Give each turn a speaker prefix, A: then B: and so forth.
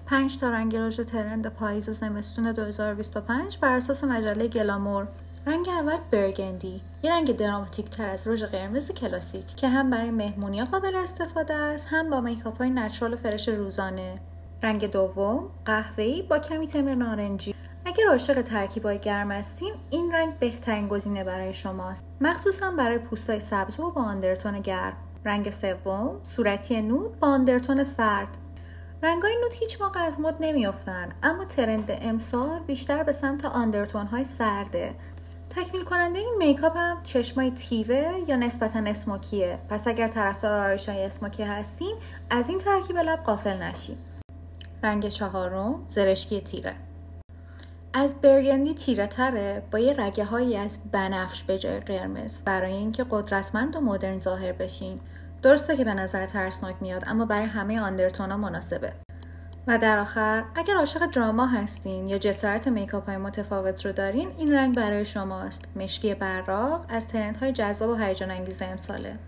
A: 5 تا رنگ رژ ترند پاییز و زمستون 2025 بر اساس مجله گلامور. رنگ اول برگندی، یه رنگ دراماتیک تر از رژ قرمز کلاسیک که هم برای مهمونی‌ها قابل استفاده است، هم با میکاپ‌های نچرال و فرش روزانه. رنگ دوم قهوه‌ای با کمی تمر نارنجی. اگر عاشق ترکیب‌های گرم هستین، این رنگ بهترین گزینه برای شماست، مخصوصا برای پوستای سبز و با آندرتون گرم. رنگ سوم صورتی نود با آندرتون سرد. رنگای نود هیچ موقع از مد نمیافتن، اما ترند امسال بیشتر به سمت آندرتون های سرده. تکمیل کننده این میکاپ هم چشمای تیره یا نسبتا اسموکیه، پس اگر طرفدار آرایش‌های اسموکی هستین از این ترکیب لب غافل نشین. رنگ چهارم زرشکی تیره. از برگندی تیره تره با یه رگه هایی از بنفش به جای قرمز برای اینکه قدرتمند و مدرن ظاهر بشین. درسته که به نظر ترسناک میاد، اما برای همه آندرتونا مناسبه. و در آخر اگر عاشق دراما هستین یا جسارت میکاپ های متفاوت رو دارین، این رنگ برای شماست. مشکی براق از ترندهای جذاب و هیجان انگیز امساله.